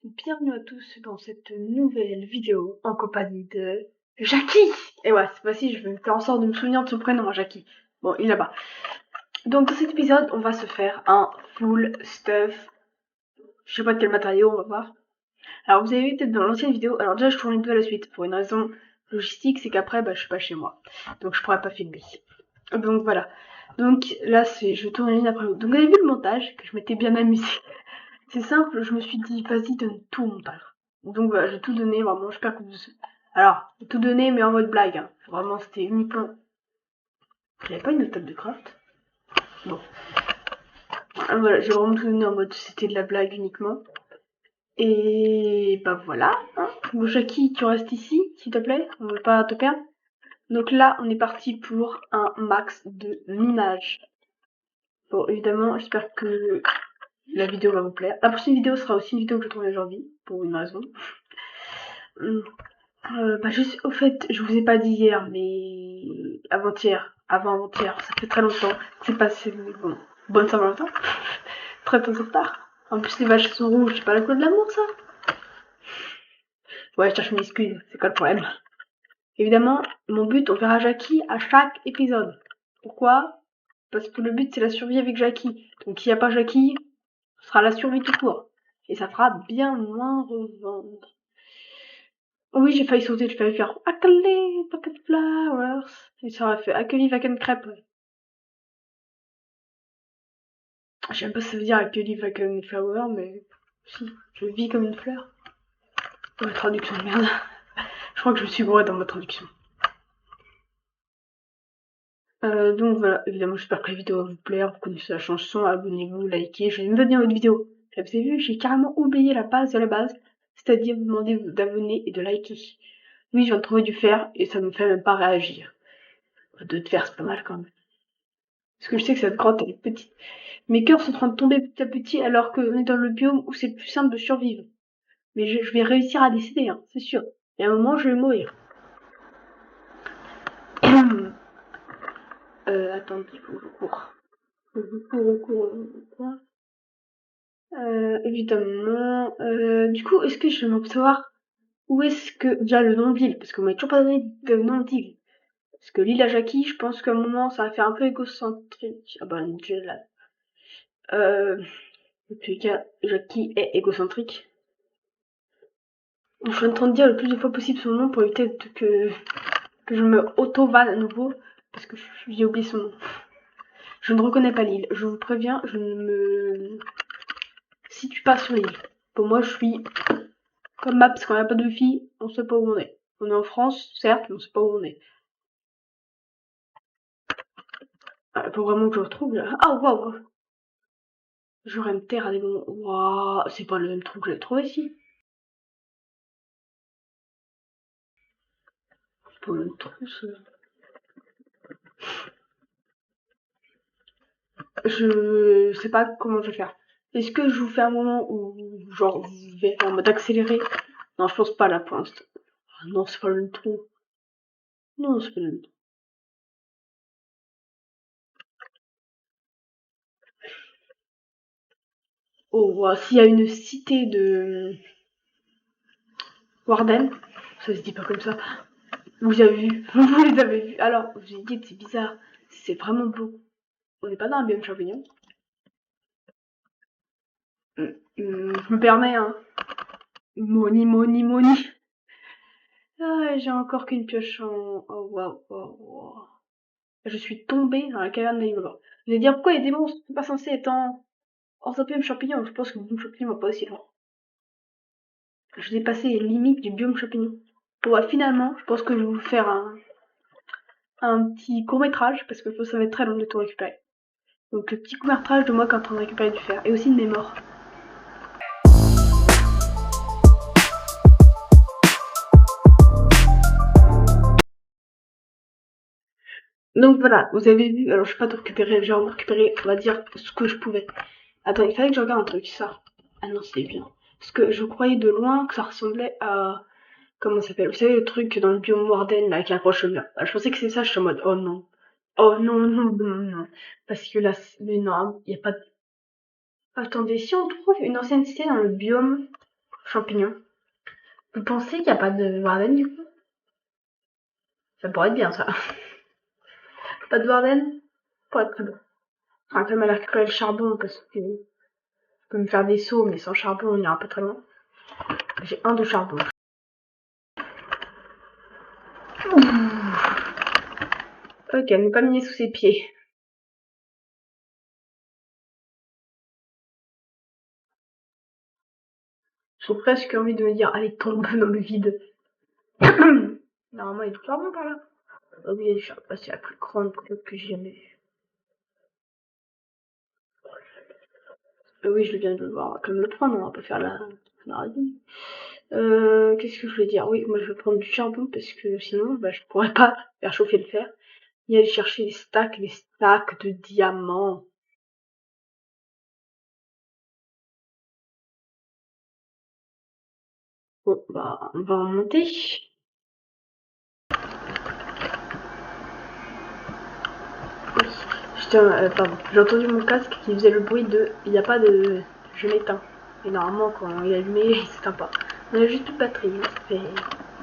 Bienvenue à tous dans cette nouvelle vidéo en compagnie de Jackie. Et ouais, cette fois-ci, je vais faire en sorte de me souvenir de son prénom, Jackie. Bon, il est là-bas. Donc, dans cet épisode, on va se faire un full stuff. Je sais pas de quel matériau, on va voir. Alors, vous avez vu peut-être dans l'ancienne vidéo. Alors, déjà, je tourne les deux à la suite pour une raison logistique, c'est qu'après, je suis pas chez moi. Donc, je pourrais pas filmer. Donc, voilà. Donc, là, je tourne l'une après l'autre. Donc, vous avez vu le montage, que je m'étais bien amusée. C'est simple, je me suis dit, vas-y, donne tout mon montage. Donc voilà, j'ai tout donné, vraiment, j'espère que vous... Alors, j'ai tout donné, mais en mode blague, hein. Vraiment, c'était uniquement... J'avais pas une table de craft. Bon. Voilà, j'ai vraiment tout donné en mode, c'était de la blague uniquement. Et bah voilà, hein. Bon, Jackie, tu restes ici, s'il te plaît, on veut pas te perdre. Donc là, on est parti pour un max de minage. Bon, évidemment, j'espère que la vidéo va vous plaire. La prochaine vidéo sera aussi une vidéo que je tourne aujourd'hui, pour une raison. Au fait, je vous ai pas dit hier, mais avant-hier, ça fait très longtemps. C'est passé, bon, bonne Saint-Valentin. Très peu en retard. En plus, les vaches sont rouges, c'est pas la couleur de l'amour, ça? Ouais, je cherche une excuse, c'est quoi le problème? Évidemment, mon but, on verra Jackie à chaque épisode. Pourquoi? Parce que le but, c'est la survie avec Jackie. Donc, s'il n'y a pas Jackie, ce sera la survie tout court. Et ça fera bien moins revendre. Oui, j'ai failli sauter, j'ai failli faire Akali, Pocket Flowers. Et ça aurait fait Akali, Vacan Crêpe. Je sais même pas si ça veut dire Akali, Vacan Flower, mais si, je vis comme une fleur. Oh, la traduction de merde. Je crois que je me suis bourrée dans ma traduction. Donc voilà, évidemment, j'espère que la vidéo va vous plaire. Vous connaissez la chanson, abonnez-vous, likez. Je vais même venir votre vidéo. Vous avez vu, j'ai carrément oublié la base de la base, c'est-à-dire vous demander d'abonner et de liker. Oui, je viens de trouver du fer et ça me fait même pas réagir. Deux de fer, c'est pas mal quand même. Parce que je sais que cette grotte, elle est petite. Mes cœurs sont en train de tomber petit à petit alors qu'on est dans le biome où c'est plus simple de survivre. Mais je vais réussir à décider, hein, c'est sûr. Et à un moment, je vais mourir. Attendez, faut que je cours. Évidemment. Du coup, est-ce que je vais savoir où est-ce que... Déjà, le nom de l'île, parce que vous m'avez toujours pas donné de nom d'île. Parce que l'île à Jackie, je pense qu'à un moment, ça va faire un peu égocentrique. Ah bah, déjà là. En tout cas, Jackie est égocentrique. Je suis en train de dire le plus de fois possible son nom pour éviter que je me auto-vanne à nouveau, parce que j'ai oublié son nom. Je ne reconnais pas l'île. Je vous préviens, je ne me situe pas sur l'île. Pour moi, je suis comme Maps quand il n'y a pas de filles, on sait pas où on est. On est en France, certes, mais on sait pas où on est. Il faut vraiment que je retrouve là. Ah, waouh! J'aurais me taire à des moments. Waouh, c'est pas le même trou que j'avais trouvé ici. C'est pas le même trou, ça. Je sais pas comment je vais faire. Est-ce que je vous fais un moment où, genre, vous verrez en mode accéléré? Non, je pense pas là pour l'instant. Ah non, c'est pas le même trou. Non, c'est pas le même trou. Oh, wow, s'il y a une cité de Warden, ça se dit pas comme ça. Vous avez vu, vous les avez vus. Alors, vous avez dit que c'est bizarre. C'est vraiment beau. On n'est pas dans un biome champignon. Je me permets, hein. Moni. Ah, j'ai encore qu'une pioche en... Oh, waouh, waouh, waouh. Je suis tombée dans la caverne des Vous allez dire, pourquoi il y a des monstres? C'est pas censé être en... hors d'un biome champignon. Je pense que le biome champignon va pas aussi loin. Je dépassé les limites du biome champignon. Bon, finalement, je pense que je vais vous faire un petit court-métrage, parce que je pense que ça va être très long de tout récupérer. Donc, le petit court-métrage de moi qui est en train de récupérer du fer, et aussi de mes morts. Donc voilà, vous avez vu, alors je sais pas de récupérer, j'ai récupéré, on va dire, ce que je pouvais. Attends, il fallait que je regarde un truc, ça. Ah non, c'était bien. Parce que je croyais de loin que ça ressemblait à... Comment ça s'appelle? Vous savez, le truc dans le biome Warden, là, qui accroche le mur. Je pensais que c'est ça, je suis en mode, oh non. Oh non, non, non, non. Parce que là, mais non, il y a pas de... Attendez, si on trouve une ancienne cité dans le biome champignons. Vous pensez qu'il n'y a pas de Warden du coup? Ça pourrait être bien ça. Pas de Warden? Pourrait être très bon. Enfin, quand même à récupérer le charbon parce que je peux me faire des sauts, mais sans charbon on ira un peu très loin. J'ai un de charbon. Ok, elle n'est pas minée sous ses pieds. J'ai presque envie de me dire, allez, tombe dans le vide. Normalement, il y a du charbon par là. Oh oui, il y a du charbon. C'est la plus grande clope que j'ai jamais vue. Oui, je viens de le voir. Comme le prendre, on va pas faire la radine. Qu'est-ce que je voulais dire? Oui, moi je vais prendre du charbon parce que sinon, bah, je pourrais pas faire chauffer le fer. Et aller chercher les stacks de diamants. Bon, bah, on va en monter. Oui. Pardon. J'ai entendu mon casque qui faisait le bruit de il n'y a pas de je m'éteins. Et normalement quand il est allumé, il s'éteint pas. On a juste plus de batterie. Ça fait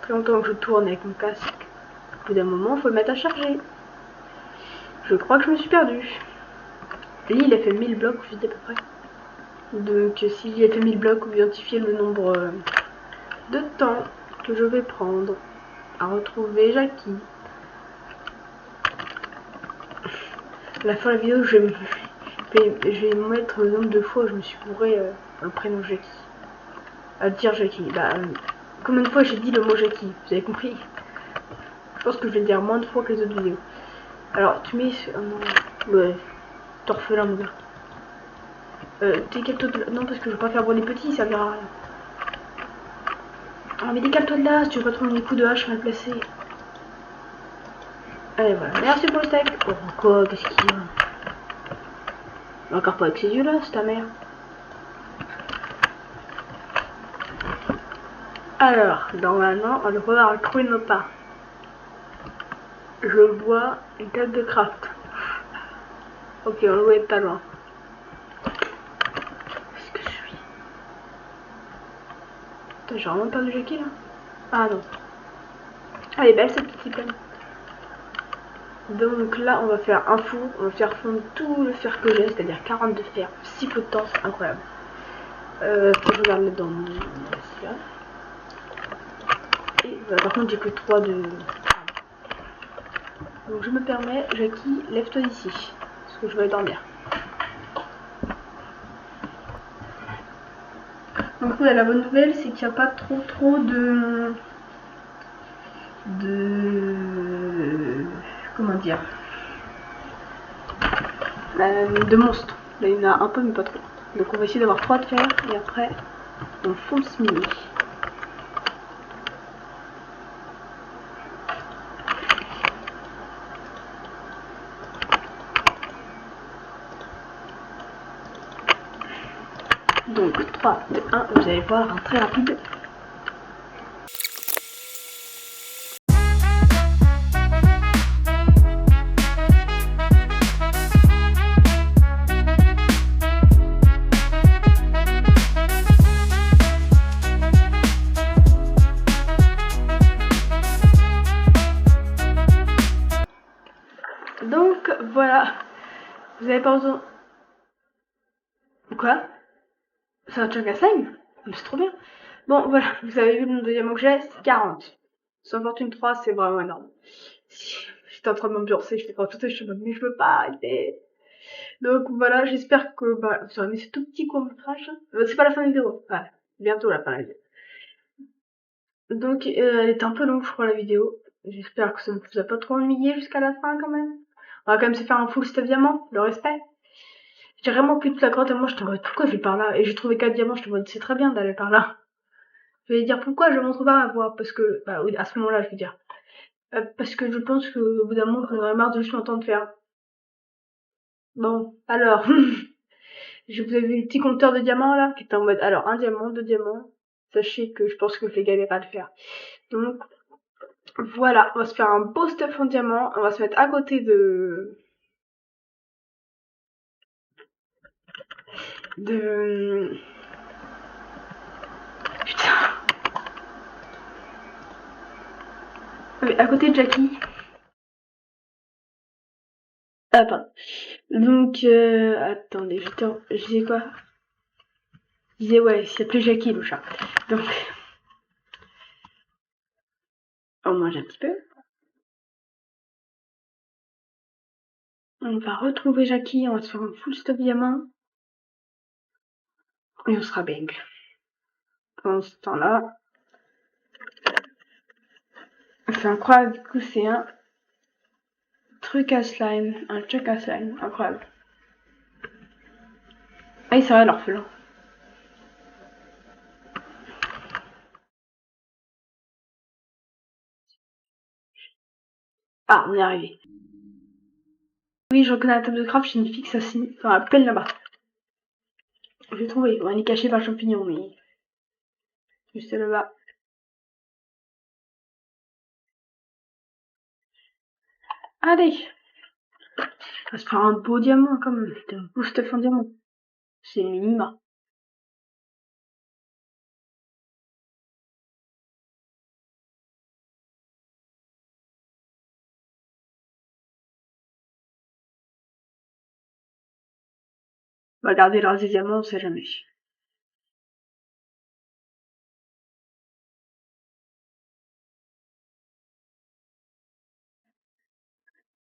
très longtemps que je tourne avec mon casque. Au bout d'un moment, faut le mettre à charger. Je crois que je me suis perdue. Lui, il a fait 1000 blocs vite à peu près. Donc s'il a fait 1000 blocs, vous identifiez le nombre de temps que je vais prendre à retrouver Jackie. À la fin de la vidéo, je vais mettre le nombre de fois où je me suis bourré dans le prénom Jackie. À dire Jackie. Bah, combien de fois j'ai dit le mot Jackie? Vous avez compris? Je pense que je vais le dire moins de fois que les autres vidéos. Alors, tu mets... Oh non. Ouais. T'es orphelin, mon gars. Décale-toi de là. Non, parce que je veux pas faire brûler petit, ça verra rien. Ah, mais décale-toi de là si tu veux pas prendre des coups de hache mal placés. Allez, voilà. Merci pour le steak. Oh, quoi? Qu'est-ce qu'il y a? Encore pas avec ses yeux là, c'est ta mère. Alors, normalement, on va pouvoir trouver nos pas. Je vois une table de craft. Ok, on doit être pas loin. Est-ce que je suis? Putain, j'ai vraiment perdu Jackie là. Ah non. Elle est belle cette petite peine. Donc là, on va faire un four. On va faire fondre tout le fer que j'ai, c'est-à-dire 42 fer. Si peu de temps, c'est incroyable. Faut que je regarde là-dedans. Et voilà, par contre, j'ai que 3 de. Donc je me permets, Jackie, lève-toi d'ici. Parce que je vais dormir. Donc oui, la bonne nouvelle, c'est qu'il n'y a pas trop de... Comment dire, de monstres. Là, il y en a un peu, mais pas trop. Donc on va essayer d'avoir 3 de fer, et après, on fonce miner. Donc 3, 2, 1, vous allez voir un très rapide. Donc voilà, vous avez pas besoin... Quoi? C'est un chunk à slime? Mais c'est trop bien. Bon voilà, vous avez vu le nombre de diamants que j'ai, c'est 40. Sans fortune 3, c'est vraiment énorme. J'étais en train de m'ambiancer, je fais pas tout ça, je suis en mode mais je veux pas arrêter. Donc voilà, j'espère que bah, vous aurez aimé ce tout petit court métrage. C'est pas la fin de la vidéo, ouais, bientôt la fin de la vidéo. Donc elle était un peu longue je crois la vidéo. J'espère que ça ne vous a pas trop ennuyé jusqu'à la fin quand même. On va quand même se faire un full stuff diamant, le respect. J'ai vraiment pris toute la grotte et moi je te mode pourquoi je vais par là? Et j'ai trouvé 4 diamants, je te mode c'est très bien d'aller par là. Je vais dire pourquoi je montre pas ma voix, parce que, bah oui, à ce moment-là je vais dire. Parce que je pense qu'au bout d'un moment j'en aurais marre de juste m'entendre faire. Bon, alors, je vous ai vu le petit compteur de diamants là, qui était en mode alors un diamant, 2 diamants. Sachez que je pense que je vais galérer à le faire. Donc voilà, on va se faire un beau stuff en diamant, on va se mettre à côté de putain, à côté de Jackie. Ah, pardon. Donc, attendez, je disais quoi? Je disais, ouais, il s'appelait Jackie, le chat. Donc, on mange un petit peu. On va retrouver Jackie, on va se faire un full stop diamant. Et on sera bang. Pendant ce temps-là, c'est incroyable, du coup, c'est un truc à slime, un truc à slime, incroyable. Ah, il serait l'orphelin. Ah, on est arrivé. Oui, je reconnais la table de craft chez une fixe assise dans la plaine là-bas. Je l'ai trouvé, on est caché par le champignon, mais juste là-bas. Allez, on va se faire un beau diamant quand même, un beau stuff en diamant. C'est minima. On va garder leurs diamants, on sait jamais.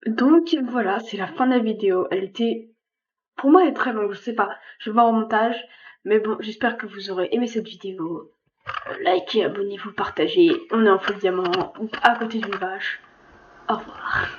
Donc voilà, c'est la fin de la vidéo. Elle était, pour moi, elle est très longue, je sais pas. Je vais voir au montage. Mais bon, j'espère que vous aurez aimé cette vidéo. Likez, abonnez-vous, partagez. On est en full diamant, à côté d'une vache. Au revoir.